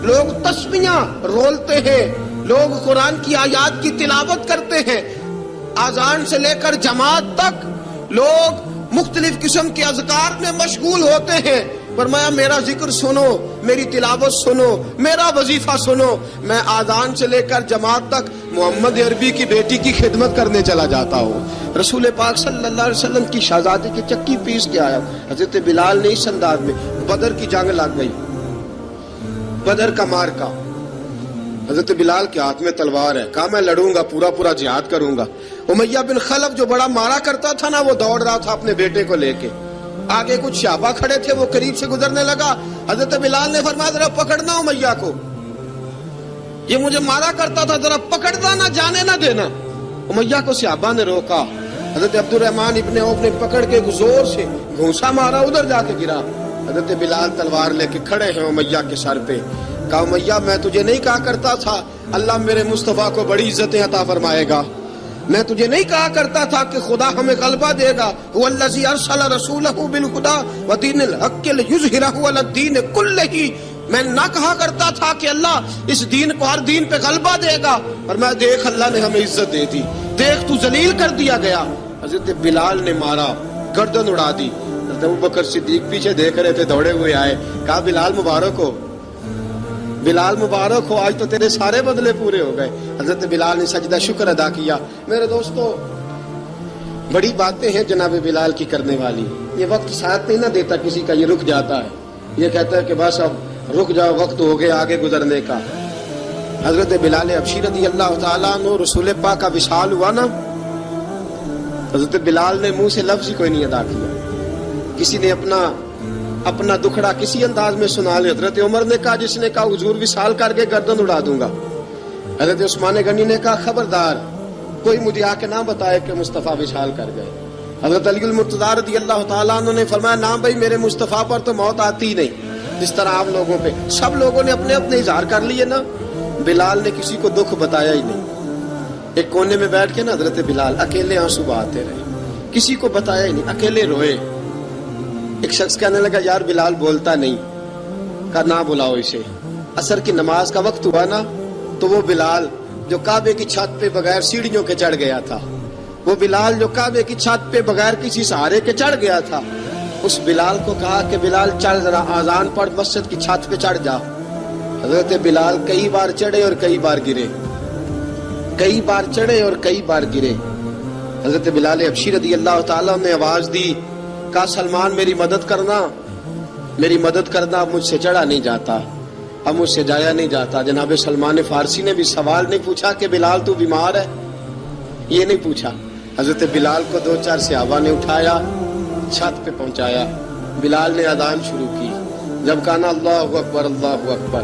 لوگ تسبیحاں رولتے ہیں، لوگ قرآن کی آیات کی تلاوت کرتے ہیں، آذان سے لے کر جماعت تک لوگ مختلف قسم کے اذکار میں مشغول ہوتے ہیں۔ فرمایا میرا ذکر سنو، میری تلاوت سنو، میرا وظیفہ سنو، میں آذان سے لے کر جماعت تک محمد عربی کی بیٹی کی خدمت کرنے چلا جاتا ہوں۔ رسول پاک صلی اللہ علیہ وسلم کی شہزادی کی چکی پیس کے آیا۔ حضرت بلال نے اس انداز میں، بدر کی جنگ لگ گئی، بدر کا مارکا، حضرت بلال کے ہاتھ میں تلوار ہے، کہا میں لڑوں گا، پورا جہاد کروں گا۔ امیہ بن خلف جو بڑا مارا کرتا تھا نا وہ دوڑ رہا تھا اپنے بیٹے کو لے کے، آگے کچھ صحابہ کھڑے تھے، وہ قریب سے گزرنے لگا، حضرت بلال نے فرمایا ذرا پکڑنا امیہ کو، یہ مجھے مارا کرتا تھا، ذرا پکڑنا، نہ جانے نہ دینا۔ امیہ کو صحابہ نے روکا، حضرت عبد الرحمن ابن عوف نے پکڑ کے زور سے گھونسا مارا، ادھر جا کے گرا۔ حضرت بلال تلوار لے کے کھڑے ہیں امیہ کے سر پہ، کہا امیہ میں تجھے نہیں کہا کرتا تھا اللہ میرے مصطفیٰ کو بڑی عزتیں عطا فرمائے گا، میں تجھے نہیں کہا کرتا تھا کہ خدا ہمیں غلبہ دے گا، هو الذی ارسل رسولہ بالہدی ودین الحق لیظہرہ علی الدین کلہ، میں نہ کہا کرتا تھا کہ اللہ اس دین کو ہر دین پہ غلبہ دے گا، اور میں دیکھ اللہ نے ہمیں عزت دے دی، دیکھ تو ذلیل کر دیا گیا۔ حضرت بلال نے مارا، گردن اڑا دی۔ حضرت ابوبکر صدیق پیچھے دیکھ رہے تھے، دوڑے ہوئے آئے، کہا بلال مبارک ہو، بلال مبارک ہو، آج تو تیرے سارے بدلے پورے ہو گئے۔ حضرت بلال نے سجدہ شکر ادا کیا۔ میرے دوستو بڑی باتیں ہیں جناب بلال کی کرنے والی. یہ وقت ساتھ نہیں نہ دیتا کسی کا, یہ رک جاتا ہے, یہ کہتا ہے کہ بس اب رک جاؤ, وقت ہو گیا آگے گزرنے کا. حضرت بلال حبشی رضی اللہ تعالیٰ عنہ رسول پاک کا وصال ہوا نا, حضرت بلال نے منہ سے لفظ ہی کوئی نہیں ادا کیا. کسی نے اپنا دکھڑا کسی انداز میں سنا لیا. حضرت عمر نے کہا, جس نے کہا حضور وصال کر کے گردن اڑا دوں گا. حضرت عثمان غنی نے کہا خبردار کوئی مجھے آ کے نہ بتائے کہ مصطفیٰ وصال کر گئے. حضرت علی المرتضیٰ رضی اللہ تعالیٰ عنہ نے فرمایا نہ بھائی, میرے مصطفیٰ پر تو موت آتی ہی نہیں جس طرح آپ لوگوں پہ. سب لوگوں نے اپنے اپنے اظہار کر لیے نا, بلال نے کسی کو دکھ بتایا ہی نہیں. ایک کونے میں بیٹھ کے نا حضرت بلال اکیلے آنسو بہاتے رہے, کسی کو بتایا ہی نہیں, اکیلے روئے. ایک شخص کہنے لگا یار بلال بولتا نہیں. کہا نہ بلاؤ اسے. عصر کی نماز کا وقت ہوا نا, تو وہ بلال جو کعبے کی چھت پہ بغیر سیڑھیوں کے چڑھ گیا تھا, وہ بلال جو کعبے کی چھت پہ بغیر کسی سہارے کے چڑھ گیا تھا, اس بلال کو کہا کہ بلال چل ذرا آذان پڑھ, مسجد کی چھت پہ چڑھ جا. حضرت بلال کئی بار چڑھے اور کئی بار گرے, کئی بار چڑھے اور کئی بار گرے. حضرت بلال حبشی رضی اللہ تعالیٰ نے آواز دی, کہا سلمان میری مدد کرنا, میری مدد کرنا, اب مجھ سے چڑھا نہیں جاتا, اب مجھ سے جایا نہیں جاتا. جناب سلمان فارسی نے بھی سوال نہیں پوچھا کہ بلال تو بیمار ہے, یہ نہیں پوچھا. حضرت بلال کو 2-4 صحابہ نے اٹھایا, چھت پہ پہنچایا. بلال نے اذان شروع کی. جب کہا نا اللہ اکبر اللہ اکبر,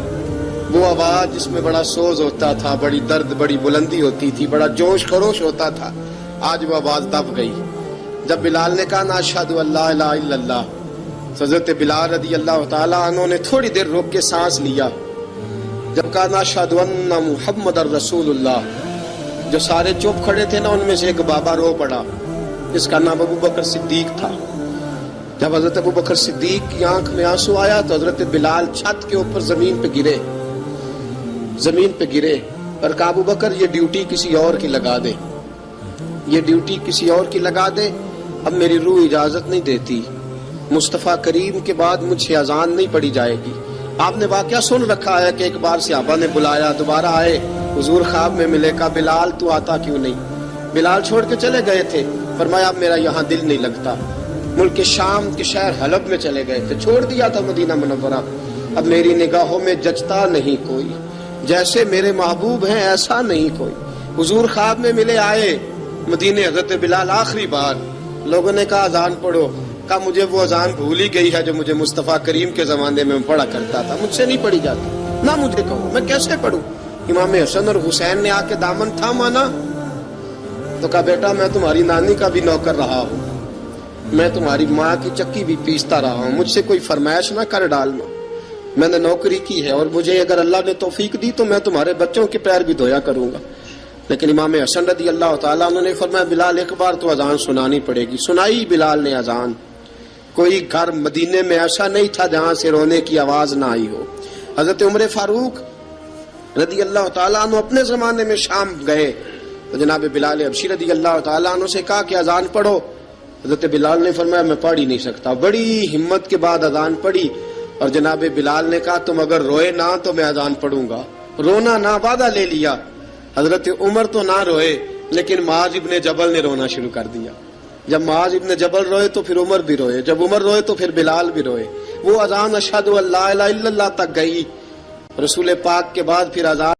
وہ آواز جس میں بڑا سوز ہوتا تھا, بڑی درد, بڑی بلندی ہوتی تھی, بڑا جوش خروش ہوتا تھا, آج وہ آواز دب گئی. جب بلال نے کہا نا اشہد ان لا الہ الا اللہ, حضرت بلال رضی اللہ تعالیٰ عنہ نے تھوڑی دیر روک کے سانس لیا. جب کہا نا اشہد ان محمد الرسول اللہ, جو سارے چپ کھڑے تھے نا ان میں سے ایک بابا رو پڑا جس کا نام ابو بکر صدیق تھا. جب حضرت ابو بکر صدیق کی آنکھ میں آنسو آیا تو حضرت بلال چھت کے اوپر زمین پہ گرے, زمین پہ گرے, اور کہا ابو بکر یہ ڈیوٹی کسی اور کی لگا دے, یہ ڈیوٹی کسی اور کی لگا دے, اب میری روح اجازت نہیں دیتی, مصطفیٰ کریم کے بعد مجھ سے اذان نہیں پڑھی جائے گی. آپ نے واقعہ سن رکھا ہے کہ ایک بار صحابہ نے بلایا, دوبارہ آئے, حضور خواب میں ملے, کہا بلال تو آتا کیوں نہیں. بلال چھوڑ کے چلے گئے تھے, فرمایا اب میرا یہاں دل نہیں لگتا. ملک شام کے شہر حلب میں چلے گئے تھے, چھوڑ دیا تھا مدینہ منورہ, اب میری نگاہوں میں جچتا نہیں کوئی, جیسے میرے محبوب ہیں ایسا نہیں کوئی. حضور خواب میں ملے, آئے مدینے. حضرت بلال آخری بار, لوگوں نے کہا اذان پڑھو, کہا مجھے وہ اذان بھول ہی گئی ہے جو مجھے مصطفیٰ کریم کے زمانے میں پڑھا کرتا تھا, مجھ سے نہیں پڑھی جاتی, نہ مجھے کہو میں کیسے پڑھوں. امام حسن اور حسین نے آ کے دامن تھاما نا, تو کہا بیٹا میں تمہاری نانی کا بھی نوکر رہا ہوں, میں تمہاری ماں کی چکی بھی پیستا رہا ہوں, مجھ سے کوئی فرمائش نہ کر ڈالنا, میں نے نوکری کی ہے, اور مجھے اگر اللہ نے توفیق دی تو میں تمہارے بچوں کے پیر بھی دھویا کروں گا. لیکن امام حسن رضی اللہ تعالیٰ عنہ نے فرمایا بلال ایک بار تو اذان سنانی پڑے گی. سنائی بلال نے اذان. کوئی گھر مدینے میں ایسا نہیں تھا جہاں سے رونے کی آواز نہ آئی ہو. حضرت عمر فاروق رضی اللہ تعالیٰ عنہ اپنے زمانے میں شام گئے تو جناب بلال حبشی رضی اللہ تعالیٰ عنہ سے کہا کہ اذان پڑھو. حضرت بلال نے فرمایا میں پڑھ ہی نہیں سکتا. بڑی ہمت کے بعد اذان پڑھی, اور جناب بلال نے کہا تم اگر روئے نہ تو میں اذان پڑھوں گا. رونا نہ, وعدہ لے لیا. حضرت عمر تو نہ روئے, لیکن معاذ ابن جبل نے رونا شروع کر دیا. جب معاذ ابن جبل روئے تو پھر عمر بھی روئے, جب عمر روئے تو پھر بلال بھی روئے. وہ اذان اشہد ان لا الہ الا اللہ تک گئی. رسول پاک کے بعد پھر اذان